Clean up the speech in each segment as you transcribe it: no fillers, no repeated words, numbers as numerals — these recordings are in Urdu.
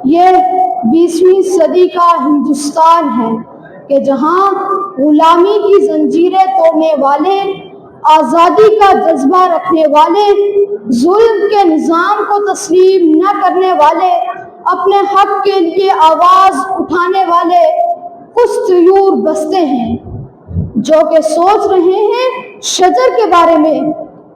یہ 20ویں صدی کا ہندوستان ہے کہ جہاں غلامی کی زنجیریں توڑنے والے، آزادی کا جذبہ رکھنے والے، ظلم کے نظام کو تسلیم نہ کرنے والے، اپنے حق کے لیے آواز اٹھانے والے کچھ طیور بستے ہیں جو کہ سوچ رہے ہیں شجر کے بارے میں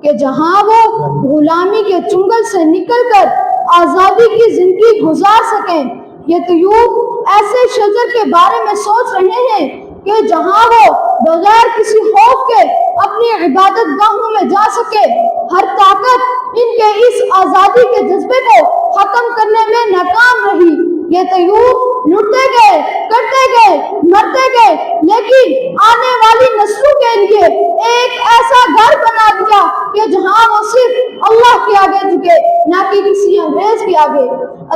کہ جہاں وہ غلامی کے چنگل سے نکل کر آزادی کی زندگی گزار سکیں۔ یہ طیور ایسے شجر کے بارے میں سوچ رہے ہیں کہ جہاں وہ بغیر کسی خوف کے اپنی عبادت گاہوں میں جا سکے۔ ہر طاقت ان کے اس آزادی کے جذبے کو ختم کرنے میں ناکام رہی۔ یہ طیور لٹتے گئے، کرتے گئے، مرتے گئے، لیکن آنے والی نسلوں کے لیے ایک ایسا گھر بنا دیا کہ جہاں وہ صرف اللہ کے آگے جھکے، نہ کہ کسی انگریز کے آگے۔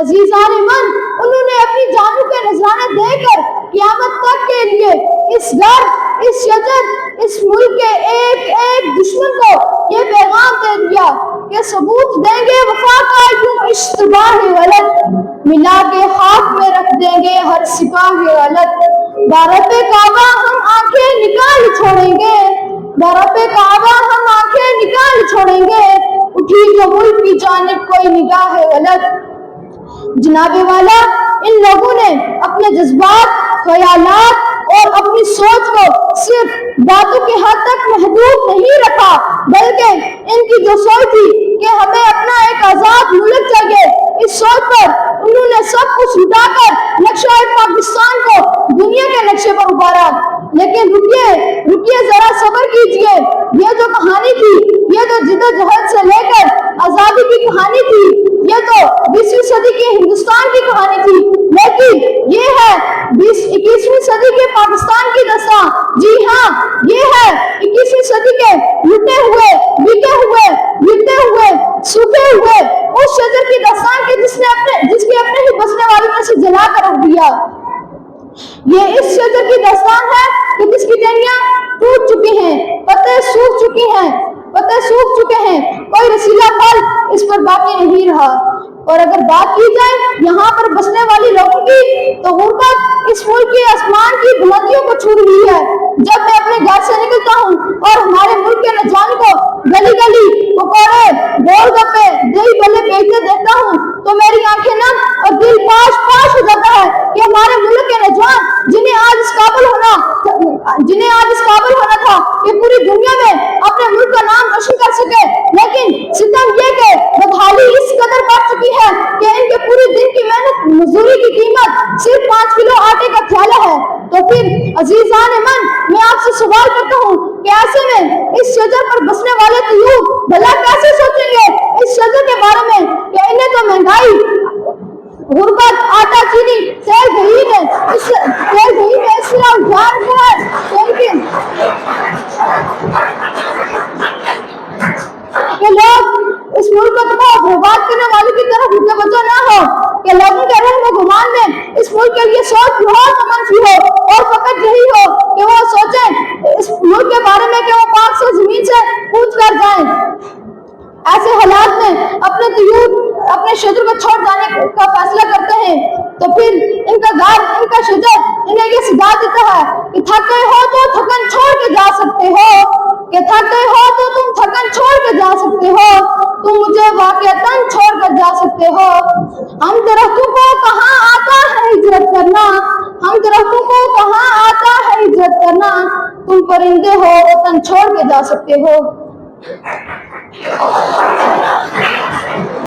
عزیزان من، انہوں نے اپنی جانوں کے نذرانے دے کر قیامت تک کے لیے اس گھر، اس شجر، اس ملک کے ایک ایک دشمن کو یہ پیغام دے دیا کہ ثبوت دیں گے وفا کا یوں اشتباہ غلط، ملا کے خاک میں رکھ دیں گے ہر سپاہ غلط۔ بارات کعبہ ہم آنکھیں نکال چھوڑیں گے، بارات کعبہ ہم آنکھیں نکال چھوڑیں گے، اٹھی جو ملک کی جانب کوئی نگاہ غلط۔ جناب والا، ان لوگوں نے اپنے جذبات، خیالات اور اپنی سوچ کو صرف باتوں کے حد تک محدود نہیں رکھا، بلکہ ان کی جو سوچ تھی کہ ہمیں اپنا ایک آزاد ملک چاہیے، اس سوچ پر انہوں نے سب کچھ لٹا کر نقشہ پاکستان کو دنیا کے نقشے پر ابھارا۔ لیکن رکیے ذرا صبر کیجئے، یہ جو کہانی تھی، یہ جو جدوجہد سے لے کر آزادی کی کہانی تھی، یہ تو 20ویں صدی کے ہندوستان کی کہانی تھی، لیکن یہ ہے 21ویں صدی کے پاکستان کی داستان۔ جی ہاں، یہ ہے 21ویں صدی کے لٹے ہوئے، بکے ہوئے، لٹے ہوئے، سوکھے ہوئے اس شجر کی داستان کے جس کے اپنے ہی بسنے والوں نے سے جلا کر رکھ دیا۔ یہ اس شجر کی داستان ہے کہ جس کی ٹہنیاں ٹوٹ چکی ہیں، پتے سوکھ چکے ہیں، کوئی رسیلا پھل اس پر باقی نہیں رہا۔ اور اگر بات کی جائے یہاں پر بسنے والی لوگوں کی، تو غربت اس ملک کے آسمان کی بلندیوں کو چھو رہی ہے۔ جب میں اپنے گھر سے نکلتا ہوں اور ہمارے ملک کے نوجوانوں کو گلی گلی پکوڑے، گول گپے، دہی بھلے بیچتے دیکھتا ہوں تو میری آنکھیں نم اور دل پاش ہو جاتا ہے کہ ہمارے ملک کے نوجوان جنہیں آج اس قابل ہونا تھا کہ پوری دنیا میں اپنے ملک کا نام روشن کر سکے، لیکن ستم یہ کہ بدحالی اس قدر بڑھ چکی ہے کہ ان کے پورے دن کی محنت مزدوری کی قیمت صرف 5 کلو آٹے کا تھیلا ہے۔ تو پھر عزیزان من، میں آپ سے سوال کرتا ہوں کہ ایسے میں اس شجر پر بسنے والے طیور بھلا کیسے سوچیں گے اس شجر کے بارے میں کہ انہیں تو مہنگائی، غربت، آٹا چینی، تیل دہی میں اس طرح الجھان ہے کہ لوگ اس ملک کو تباہ و برباد کرنے والوں کی طرف متوجہ نہ ہو، کہ لوگوں کے رحم و گمان میں اس ملک کے لیے سوچ بہت منفی ہو، اور فقط یہی ہو کہ وہ سوچیں اس ملک کے بارے میں کہ وہ پاک سے زمین سے کوچ کر جائیں۔ ایسے حالات میں اپنے طیور اپنے شجر کو چھوڑ جانے کا فیصلہ کرتے ہیں، تو پھر ان کا گھر، ان کا شجر انہیں یہ سکھا دیتا ہے کہ تھک گئے ہو تو تھکن چھوڑ کے جا سکتے ہو، کہ تھک گئے ہو تو تم تھکن چھوڑ کے جا سکتے ہو، تم مجھے واقعتاً چھوڑ کر جا سکتے ہو۔ ہم درختوں کو کہاں آتا ہے ہجرت کرنا، ہم درختوں کو کہاں آتا ہے ہجرت کرنا، تم پرندے ہو وطن چھوڑ کے جا سکتے ہو۔